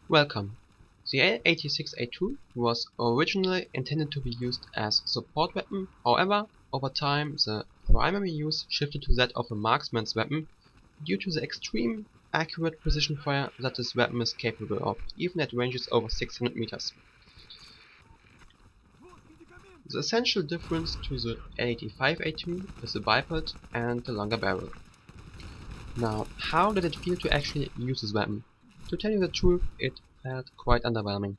Welcome. The L86A2 was originally intended to be used as a support weapon, however, over time the primary use shifted to that of a marksman's weapon due to the extreme accurate precision fire that this weapon is capable of, even at ranges over 600 meters. The essential difference to the L85A2 is the bipod and the longer barrel. Now, how did it feel to actually use this weapon? To tell you the truth, it felt quite underwhelming.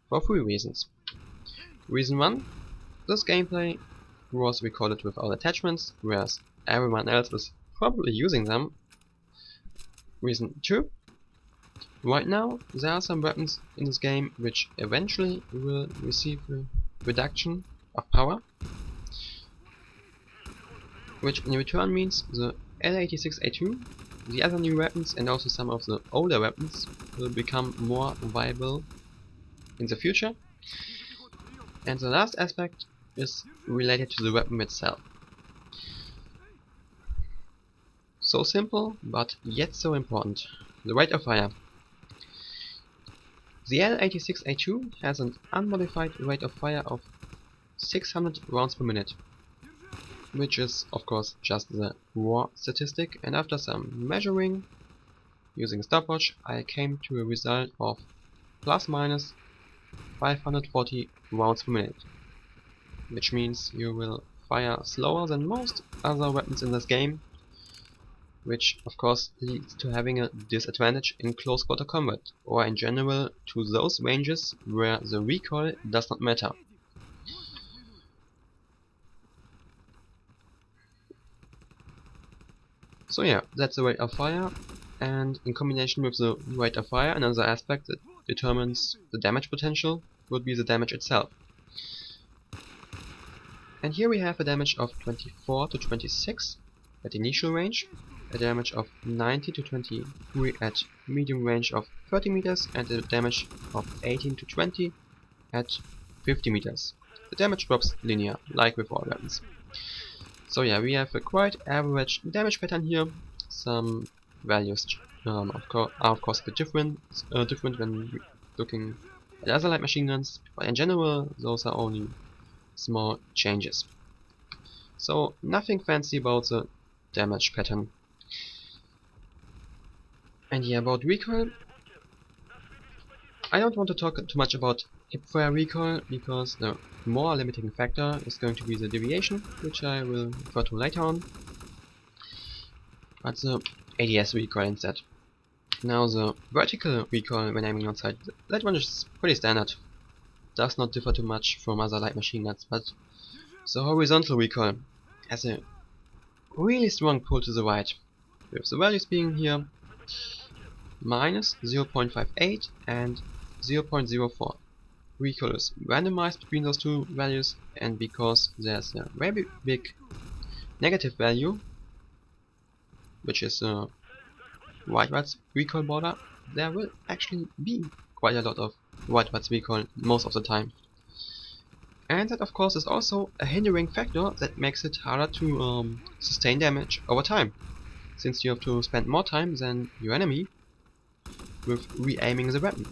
For three reasons. Reason 1, this gameplay was recorded without attachments, whereas everyone else was probably using them. Reason 2, right now there are some weapons in this game which eventually will receive a reduction of power, which in return means the L86A2, the other new weapons and also some of the older weapons will become more viable in the future. And the last aspect is related to the weapon itself. So simple, but yet so important. The rate of fire. The L86A2 has an unmodified rate of fire of 600 rounds per minute, which is of course just the raw statistic, and after some measuring using a stopwatch I came to a result of plus minus 540 rounds per minute, which means you will fire slower than most other weapons in this game, which of course leads to having a disadvantage in close quarter combat, or in general to those ranges where the recoil does not matter. So yeah, that's the rate of fire, and in combination with the rate of fire, another aspect that determines the damage potential would be the damage itself. And here we have a damage of 24 to 26 at initial range, a damage of 90 to 23 at medium range of 30 meters, and a damage of 18 to 20 at 50 meters. The damage drops linear, like with all weapons. So yeah, we have a quite average damage pattern here. Some values are of course a bit different when looking at other light machine guns, but in general those are only small changes. So nothing fancy about the damage pattern. And yeah, about recoil, I don't want to talk too much about hipfire recoil, because the more limiting factor is going to be the deviation, which I will refer to later on, but the ADS recoil instead. Now the vertical recoil when aiming on sight, that one is pretty standard, does not differ too much from other light machine guns, but the horizontal recoil has a really strong pull to the right, with the values being here minus 0.58 and 0.04. Recoil is randomized between those two values, and because there's a very big negative value, which is a rightwards recoil border, there will actually be quite a lot of rightwards recoil most of the time. And that of course is also a hindering factor that makes it harder to sustain damage over time, since you have to spend more time than your enemy with re-aiming the weapon.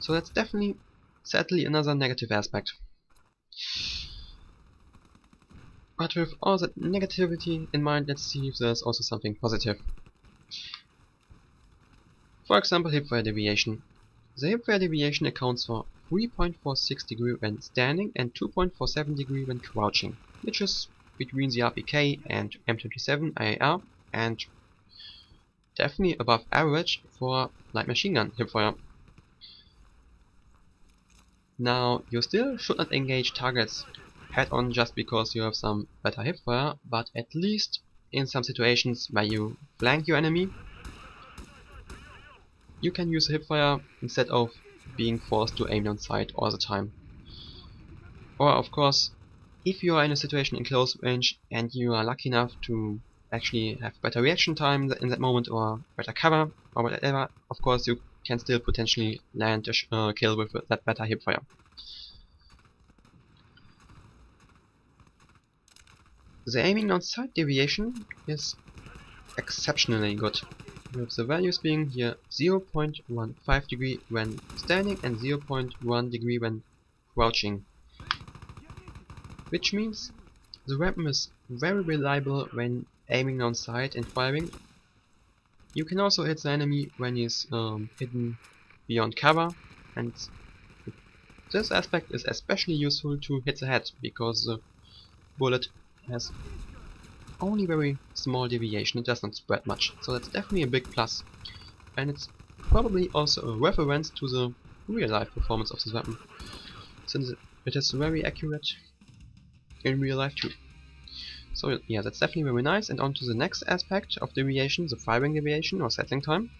So that's definitely, sadly, another negative aspect. But with all that negativity in mind, let's see if there's also something positive. For example, hipfire deviation. The hipfire deviation accounts for 3.46 degree when standing and 2.47 degree when crouching, which is between the RPK and M27 IAR, and definitely above average for light machine gun hipfire. Now, you still should not engage targets head on just because you have some better hipfire, but at least in some situations where you flank your enemy, you can use hipfire instead of being forced to aim on sight all the time. Or of course, if you are in a situation in close range and you are lucky enough to actually have better reaction time in that moment, or better cover, or whatever, of course you can still potentially land a kill with that better hipfire. The aiming on sight deviation is exceptionally good. with the values being here 0.15 degree when standing and 0.1 degree when crouching, which means the weapon is very reliable when aiming on sight and firing. You can also hit the enemy when he's hidden beyond cover, and this aspect is especially useful to hit the head, because the bullet has only very small deviation, it does not spread much, so that's definitely a big plus. And it's probably also a reference to the real life performance of this weapon, since it is very accurate in real life too. So yeah, that's definitely very nice. And on to the next aspect of deviation, the firing deviation or settling time.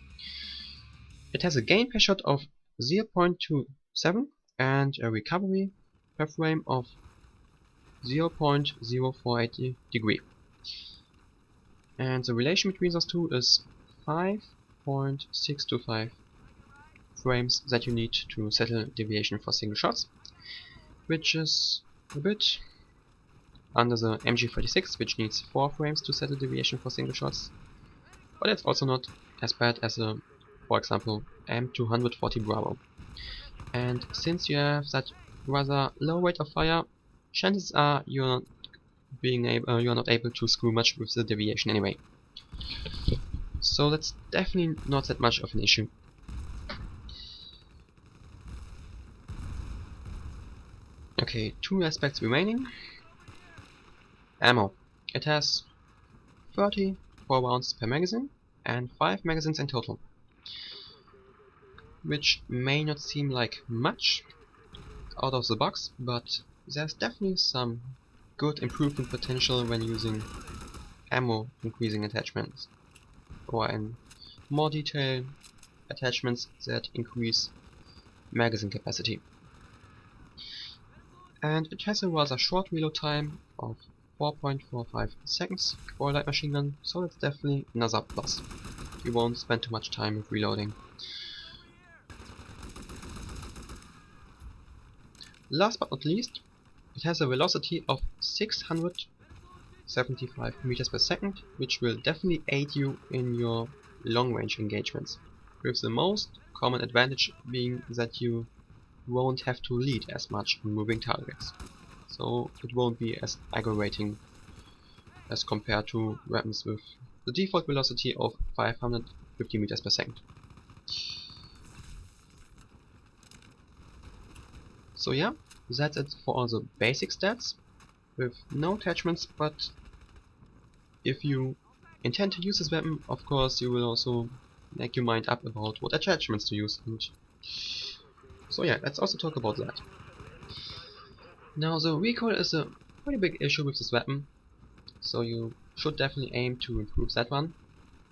It has a gain per shot of 0.27 and a recovery per frame of 0.048 degree. And the relation between those two is 5.625 frames that you need to settle deviation for single shots, which is a bit under the MG36, which needs 4 frames to settle deviation for single shots, but it's also not as bad as a, for example, M240 Bravo. And since you have that rather low rate of fire, chances are you're not able to screw much with the deviation anyway. So that's definitely not that much of an issue. Okay, 2 aspects remaining. Ammo. It has 34 rounds per magazine and 5 magazines in total, which may not seem like much out of the box, but there's definitely some good improvement potential when using ammo increasing attachments, or in more detail attachments that increase magazine capacity. And it has a rather short reload time of 4.45 seconds for a light machine gun, so it's definitely another plus. You won't spend too much time with reloading. Last but not least, it has a velocity of 675 meters per second, which will definitely aid you in your long-range engagements, with the most common advantage being that you won't have to lead as much on moving targets, so it won't be as aggravating as compared to weapons with the default velocity of 550 meters per second. So yeah, that's it for all the basic stats, with no attachments, but if you intend to use this weapon, of course you will also make your mind up about what attachments to use. And so yeah, let's also talk about that. Now the recoil is a pretty big issue with this weapon, so you should definitely aim to improve that one.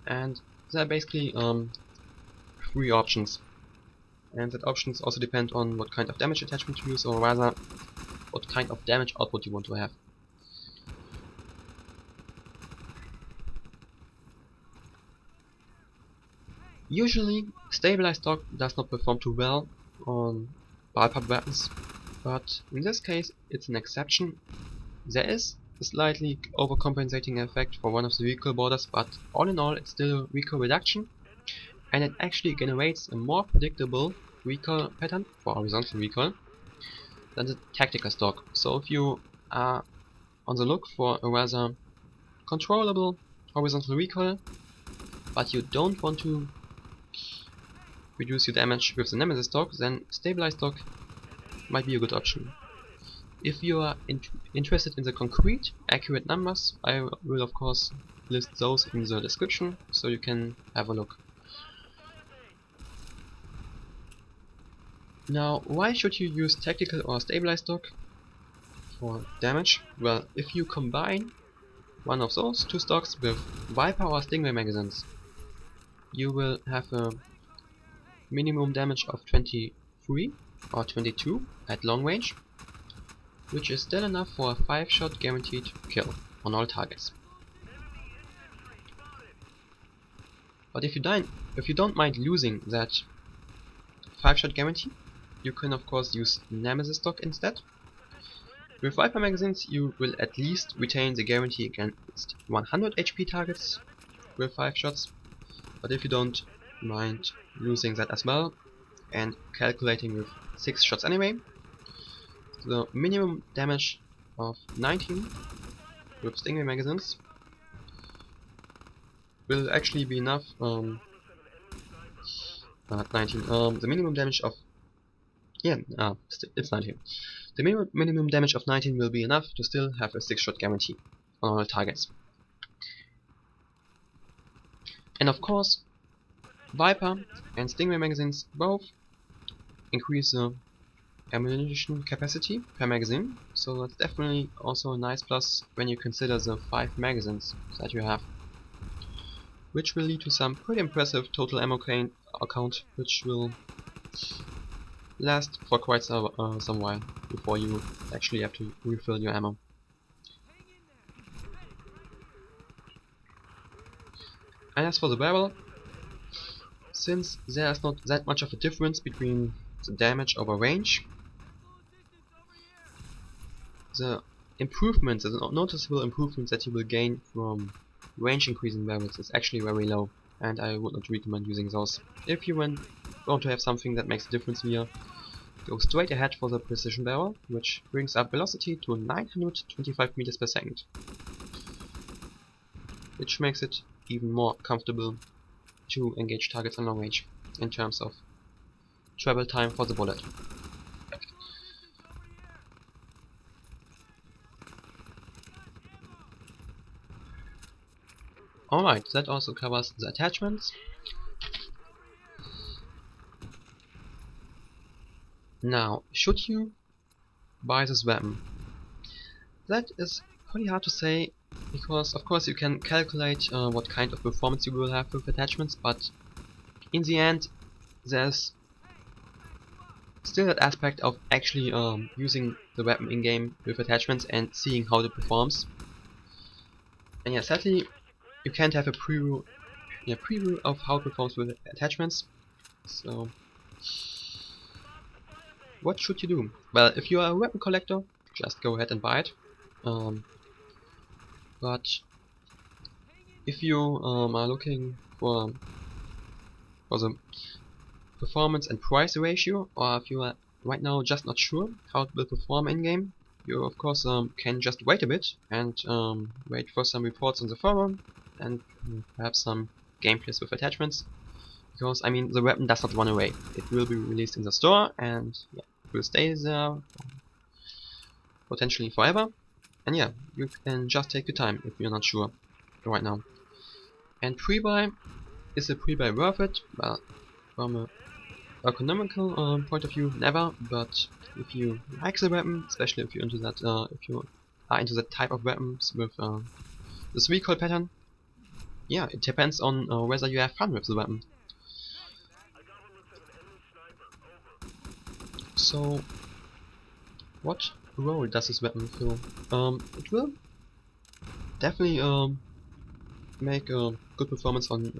And there are basically 3 options. And that options also depend on what kind of damage attachment to use, or rather what kind of damage output you want to have. Usually stabilized stock does not perform too well on ballpark weapons, but in this case it's an exception. There is a slightly overcompensating effect for one of the recoil borders, but all in all it's still a recoil reduction, and it actually generates a more predictable recoil pattern for horizontal recoil than the tactical stock. So if you are on the look for a rather controllable horizontal recoil, but you don't want to reduce your damage with the Nemesis stock, then stabilized stock might be a good option. If you are interested in the concrete, accurate numbers, I will of course list those in the description, so you can have a look. Now, why should you use tactical or stabilized stock for damage? Well, if you combine one of those 2 stocks with Viper or Stingray magazines, you will have a minimum damage of 23 or 22 at long range, which is still enough for a 5-shot guaranteed kill on all targets. But if you don't mind losing that 5-shot guarantee, you can of course use Nemesis stock instead. With Viper magazines you will at least retain the guarantee against 100 HP targets with 5 shots, But if you don't mind losing that as well and calculating with 6 shots anyway, the minimum damage of 19 with Stingray magazines will actually be enough. 19. The minimum damage of it's 19. The minimum damage of 19 will be enough to still have a 6-shot guarantee on all targets. And of course, Viper and Stingray magazines both increase the ammunition capacity per magazine, so that's definitely also a nice plus when you consider the 5 magazines that you have, which will lead to some pretty impressive total ammo count, which will last for quite some while before you actually have to refill your ammo. And as for the barrel, since there's not that much of a difference between the damage over range, the improvements, the noticeable improvements that you will gain from range increasing barrels is actually very low, and I would not recommend using those. If you want to have something that makes a difference here, go straight ahead for the precision barrel, which brings up velocity to 925 meters per second, which makes it even more comfortable to engage targets on long range in terms of travel time for the bullet. Alright, that also covers the attachments. Now, should you buy this weapon? That is pretty hard to say, because of course you can calculate what kind of performance you will have with attachments, but in the end there's still that aspect of actually using the weapon in-game with attachments and seeing how it performs. And yeah, sadly you can't have a preview of how it performs with attachments. So what should you do? Well, if you are a weapon collector, just go ahead and buy it. But if you are looking for the performance and price ratio, or if you are right now just not sure how it will perform in game, you of course can just wait a bit and wait for some reports on the forum and perhaps some gameplays with attachments, because I mean the weapon does not run away. It will be released in the store and yeah, it will stay there potentially forever. And yeah, you can just take your time if you're not sure right now. And pre-buy, is a pre-buy worth it? Well, from a economical point of view, never. But if you like the weapon, especially if you're into that, if you are into that type of weapons with this recoil pattern, yeah, it depends on whether you have fun with the weapon. So, what role does this weapon fill? It will definitely make a good performance on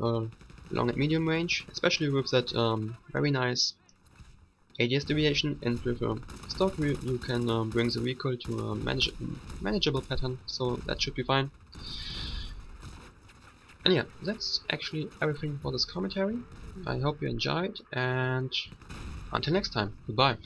long and medium range, especially with that very nice ADS deviation, and with stock you can bring the recoil to a manageable pattern, so that should be fine. And yeah, that's actually everything for this commentary. I hope you enjoyed, and until next time, goodbye.